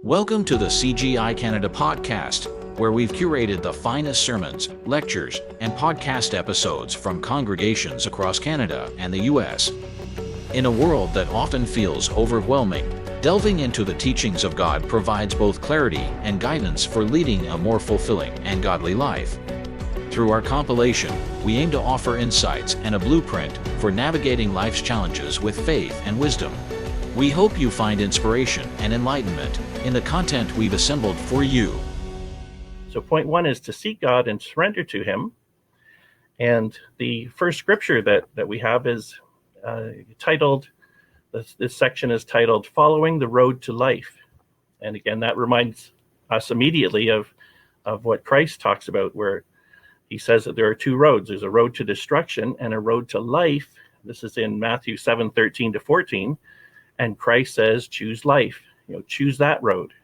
Welcome to the CGI Canada podcast, where we've curated the finest sermons, lectures, and podcast episodes from congregations across Canada and the U.S. In a world that often feels overwhelming, delving into the teachings of God provides both clarity and guidance for leading a more fulfilling and godly life. Through our compilation, we aim to offer insights and a blueprint for navigating life's challenges with faith and wisdom. We hope you find inspiration and enlightenment in the content we've assembled for you. So point one is to seek God and surrender to Him. And the first scripture that we have is titled, this section is titled, Following the Road to Life. And again, that reminds us immediately of what Christ talks about, where he says that there are two roads. There's a road to destruction and a road to life. This is in Matthew 7:13-14. And Christ says, choose life, choose that road.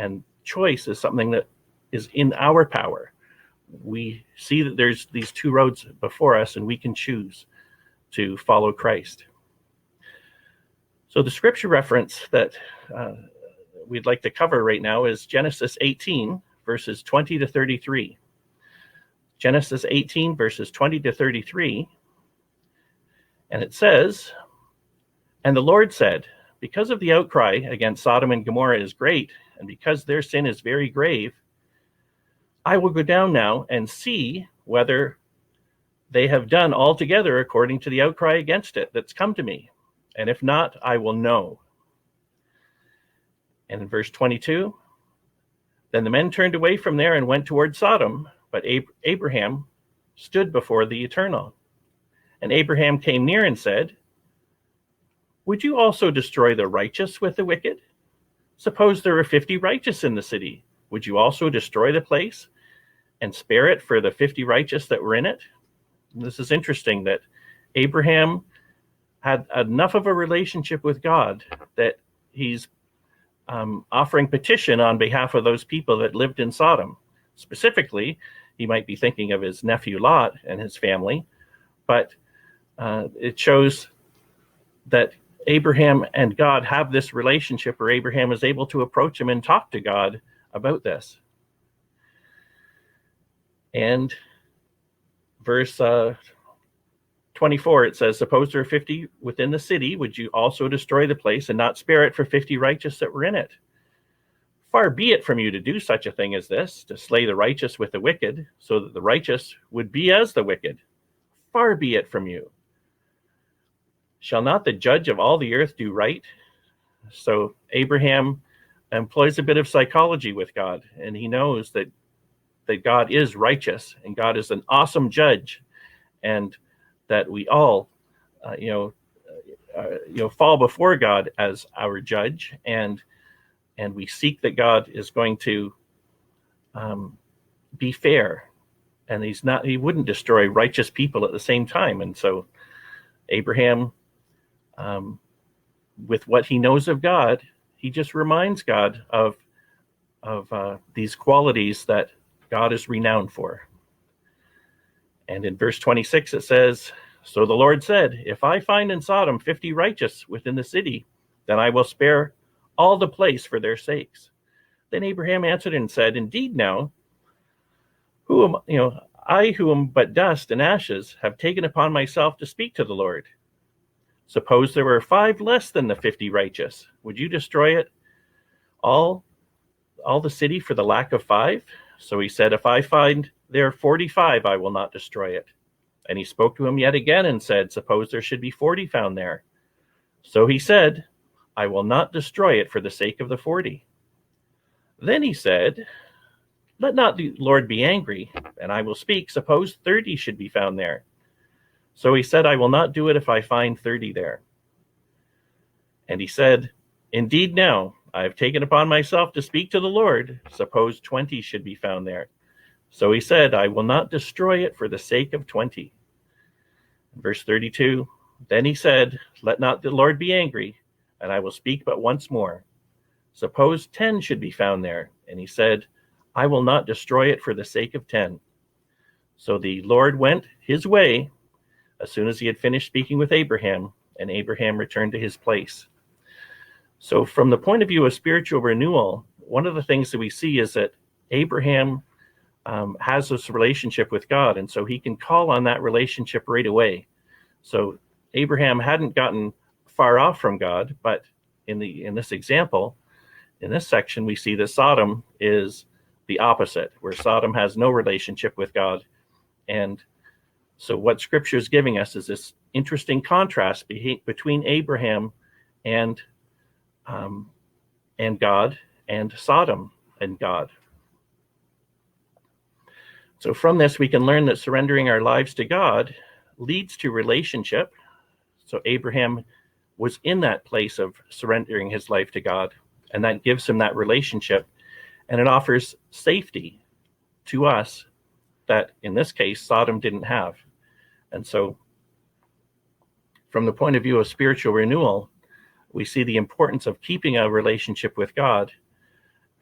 And choice is something that is in our power. We see that there's these two roads before us, and we can choose to follow Christ. So the scripture reference that we'd like to cover right now is Genesis 18, verses 20-33. Genesis 18, verses 20-33. And it says, And the Lord said, because of the outcry against Sodom and Gomorrah is great, and because their sin is very grave, I will go down now and see whether they have done altogether according to the outcry against it that's come to me. And if not, I will know. And in verse 22, then the men turned away from there and went toward Sodom, but Abraham stood before the Eternal. And Abraham came near and said, would you also destroy the righteous with the wicked? Suppose there were 50 righteous in the city. Would you also destroy the place and spare it for the 50 righteous that were in it? And this is interesting that Abraham had enough of a relationship with God that he's offering petition on behalf of those people that lived in Sodom. Specifically, he might be thinking of his nephew Lot and his family, but it shows that Abraham and God have this relationship where Abraham is able to approach him and talk to God about this. And verse 24, it says, suppose there are 50 within the city, would you also destroy the place and not spare it for 50 righteous that were in it? Far be it from you to do such a thing as this, to slay the righteous with the wicked, so that the righteous would be as the wicked. Far be it from you. Shall not the judge of all the earth do right? So Abraham employs a bit of psychology with God, and he knows that God is righteous and God is an awesome judge, and that we all, fall before God as our judge, and we seek that God is going to be fair, and he wouldn't destroy righteous people at the same time. And so Abraham, with what he knows of God, he just reminds God of these qualities that God is renowned for. And in verse 26, it says, so the Lord said, if I find in Sodom 50 righteous within the city, then I will spare all the place for their sakes. Then Abraham answered and said, indeed now, I who am but dust and ashes have taken upon myself to speak to the Lord. Suppose there were 5 less than the 50 righteous. Would you destroy it, all the city for the lack of 5? So he said, if I find there 45, I will not destroy it. And he spoke to him yet again and said, suppose there should be 40 found there. So he said, I will not destroy it for the sake of the 40. Then he said, let not the Lord be angry, and I will speak. Suppose 30 should be found there. So he said, I will not do it if I find 30 there. And he said, indeed now, I have taken upon myself to speak to the Lord. Suppose 20 should be found there. So he said, I will not destroy it for the sake of 20. Verse 32, then he said, let not the Lord be angry, and I will speak but once more. Suppose 10 should be found there. And he said, I will not destroy it for the sake of 10. So the Lord went his way as soon as he had finished speaking with Abraham, and Abraham returned to his place. So from the point of view of spiritual renewal, one of the things that we see is that Abraham has this relationship with God, and so he can call on that relationship right away. So Abraham hadn't gotten far off from God, but in this example, in this section, we see that Sodom is the opposite, where Sodom has no relationship with God. And so what Scripture is giving us is this interesting contrast between Abraham and God, and Sodom and God. So from this, we can learn that surrendering our lives to God leads to relationship. So Abraham was in that place of surrendering his life to God, and that gives him that relationship, and it offers safety to us that, in this case, Sodom didn't have. And so from the point of view of spiritual renewal, we see the importance of keeping a relationship with God.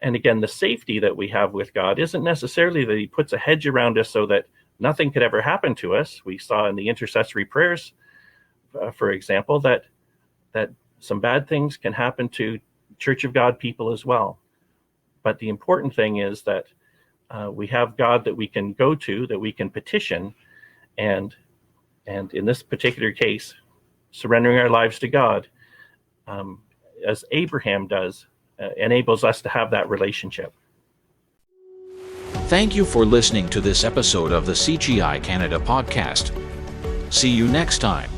And again, the safety that we have with God isn't necessarily that he puts a hedge around us so that nothing could ever happen to us. We saw in the intercessory prayers, for example, that some bad things can happen to Church of God people as well. But the important thing is that we have God that we can go to, that we can petition, and in this particular case, surrendering our lives to God, as Abraham does, enables us to have that relationship. Thank you for listening to this episode of the CGI Canada podcast. See you next time.